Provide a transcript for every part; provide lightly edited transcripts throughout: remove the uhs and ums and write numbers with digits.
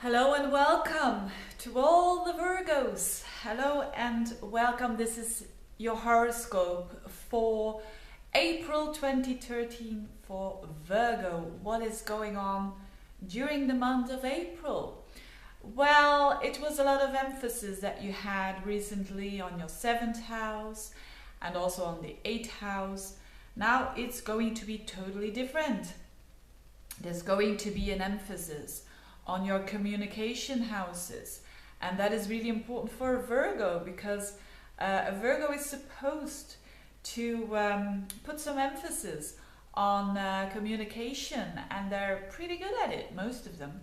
Hello and welcome to all the Virgos. Hello and welcome. This is your horoscope for April 2013 for Virgo. What is going on during the month of April? Well, it was a lot of emphasis that you had recently on your 7th house and also on the 8th house. Now it's going to be totally different. There's going to be an emphasis on your communication houses, and that is really important for a Virgo because a Virgo is supposed to put some emphasis on communication, and they're pretty good at it, most of them.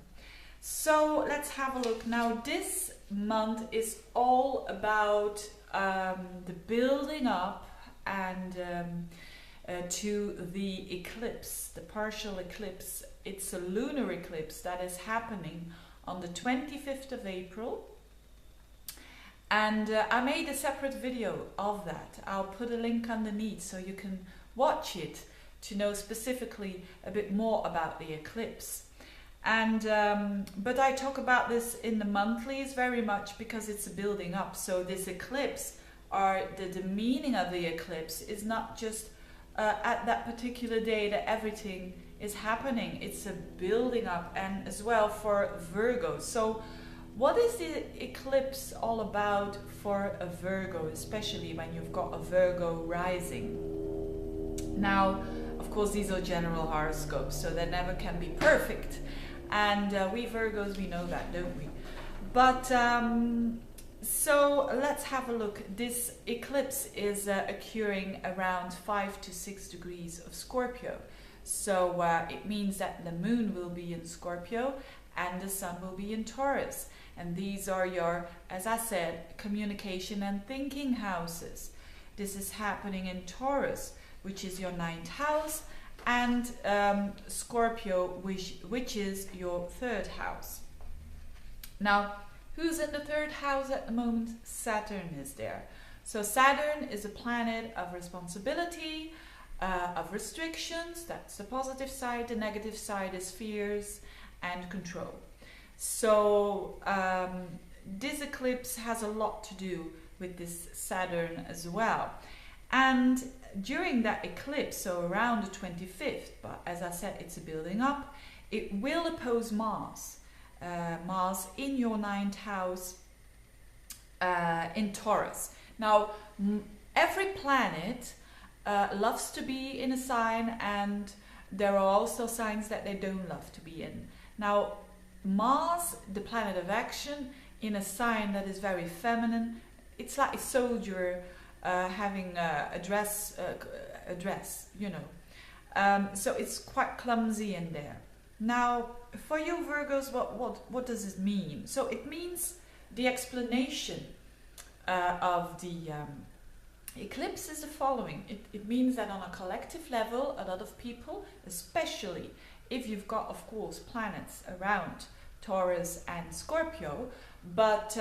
So let's have a look. Now this month is all about the building up and to the eclipse, the partial eclipse. It's a lunar eclipse that is happening on the 25th of April. And I made a separate video of that. I'll put a link underneath so you can watch it to know specifically a bit more about the eclipse. And but I talk about this in the monthlies very much because it's a building up. So this eclipse, or the meaning of the eclipse, is not just at that particular day that everything is happening. It's a building up, and as well for Virgo. So what is the eclipse all about for a Virgo, especially when you've got a Virgo rising? Now, of course, these are general horoscopes, so they never can be perfect. And we Virgos, we know that, don't we? But so let's have a look. This eclipse is occurring around 5 to 6 degrees of Scorpio. So it means that the moon will be in Scorpio and the sun will be in Taurus. And these are your, as I said, communication and thinking houses. This is happening in Taurus, which is your 9th house, and Scorpio, which is your 3rd house. Now, who's in the 3rd house at the moment? Saturn is there. So Saturn is a planet of responsibility, of restrictions. That's the positive side. The negative side is fears and control. So this eclipse has a lot to do with this Saturn as well. And during that eclipse, so around the 25th, but as I said, it's a building up, it will oppose Mars. Mars in your 9th house in Taurus. Now, every planet loves to be in a sign, and there are also signs that they don't love to be in. Now, Mars, the planet of action, in a sign that is very feminine, it's like a soldier having a dress, you know. So it's quite clumsy in there. Now, for you Virgos, what does it mean? So it means the explanation of the eclipse is the following. It means that on a collective level, a lot of people, especially if you've got, of course, planets around Taurus and Scorpio, but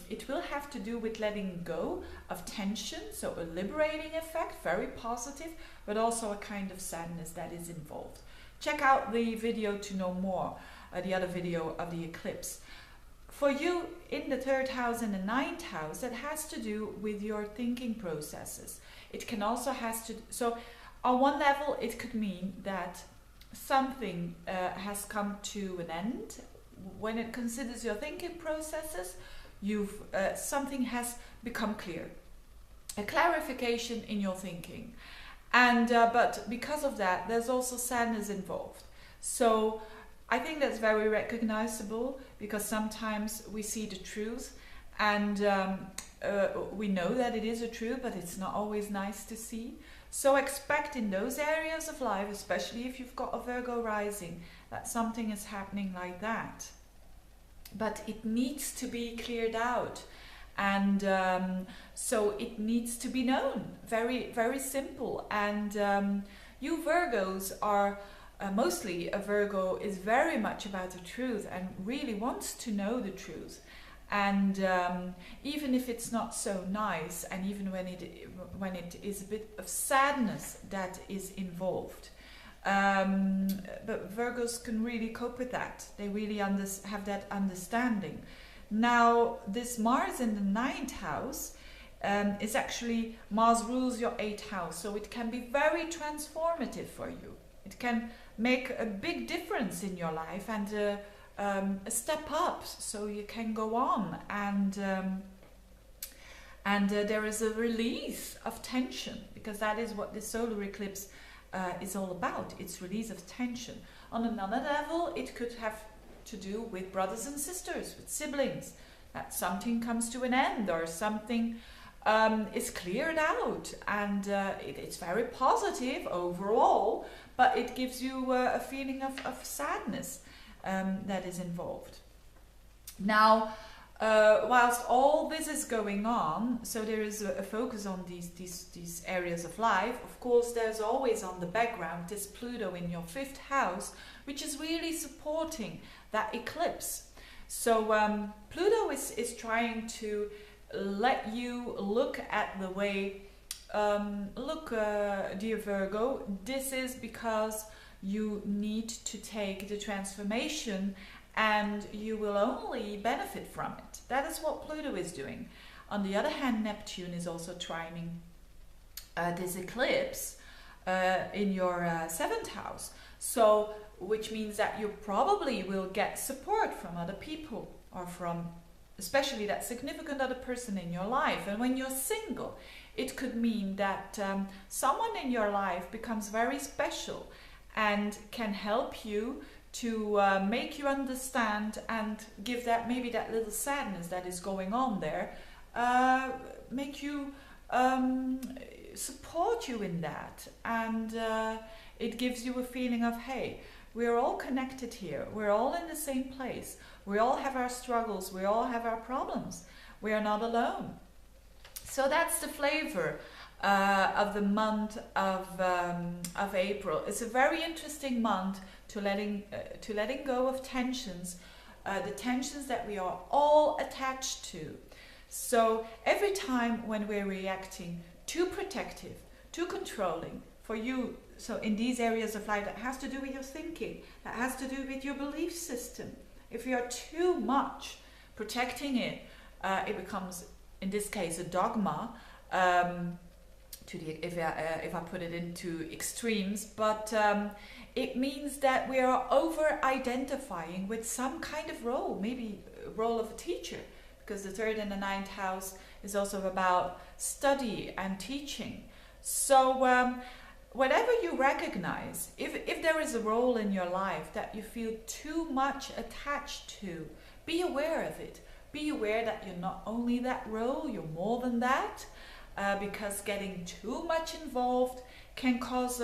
it will have to do with letting go of tension, so a liberating effect, very positive, but also a kind of sadness that is involved. Check out the video to know more, the other video of the eclipse. For you in the 3rd house and the 9th house, that has to do with your thinking processes. It can also has to, so on one level it could mean that something has come to an end. When it considers your thinking processes, something has become clear, a clarification in your thinking. And but because of that, there's also sadness involved. So I think that's very recognizable, because sometimes we see the truth and we know that it is a truth, but it's not always nice to see. So expect in those areas of life, especially if you've got a Virgo rising, that something is happening like that. But it needs to be cleared out. And so it needs to be known. Very, very simple. And you Virgos are mostly, a Virgo is very much about the truth and really wants to know the truth. And even if it's not so nice, and even when it is a bit of sadness that is involved, But Virgos can really cope with that. They really have that understanding. Now, this Mars in the 9th house is actually, Mars rules your 8th house, so it can be very transformative for you. It can make a big difference in your life and a step up, so you can go on, and there is a release of tension, because that is what the solar eclipse is all about. It's release of tension. On another level, it could have to do with brothers and sisters, with siblings, that something comes to an end or something is cleared out, and it's very positive overall, but it gives you a feeling of sadness that is involved. Now, whilst all this is going on, so there is a focus on these areas of life. Of course, there's always on the background this Pluto in your 5th house, which is really supporting that eclipse. So Pluto is trying to let you look at the way, dear Virgo, this is because you need to take the transformation, and you will only benefit from it. That is what Pluto is doing. On the other hand, Neptune is also trining this eclipse in your 7th house. So, which means that you probably will get support from other people, or from especially that significant other person in your life. And when you're single, it could mean that someone in your life becomes very special and can help you to make you understand and give that, maybe that little sadness that is going on there, make you support you in that, and it gives you a feeling of, hey, we're all connected here, we're all in the same place, we all have our struggles, we all have our problems, we are not alone. So that's the flavor of the month of April. It's a very interesting month to letting go of tensions, the tensions that we are all attached to. So every time when we're reacting too protective, too controlling for you, so in these areas of life that has to do with your thinking, that has to do with your belief system, if you are too much protecting it, it becomes, in this case, a dogma. If I put it into extremes, but it means that we are over-identifying with some kind of role, maybe a role of a teacher, because the 3rd and the 9th house is also about study and teaching. So whatever you recognize, if there is a role in your life that you feel too much attached to, be aware of it. Be aware that you're not only that role, you're more than that. Because getting too much involved can cause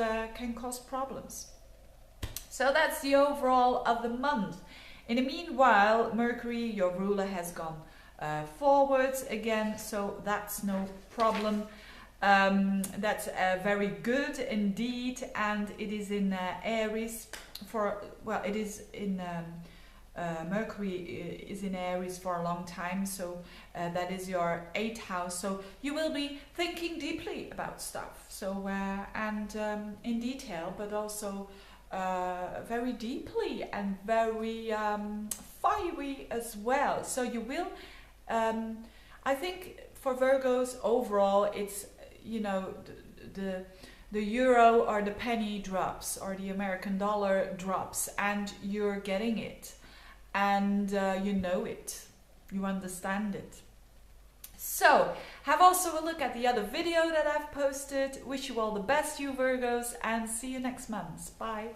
problems. So that's the overall of the month. In the meanwhile, Mercury, your ruler, has gone forwards again, so that's no problem. That's very good indeed, and it is in Aries it is in Mercury is in Aries for a long time, so that is your 8th house. So you will be thinking deeply about stuff, so and in detail, but also very deeply and very fiery as well. So you will, I think for Virgos overall, it's, you know, the euro or the penny drops, or the American dollar drops, and you're getting it. And you know it, you understand it. So, have also a look at the other video that I've posted. Wish you all the best, you Virgos, and see you next month. Bye.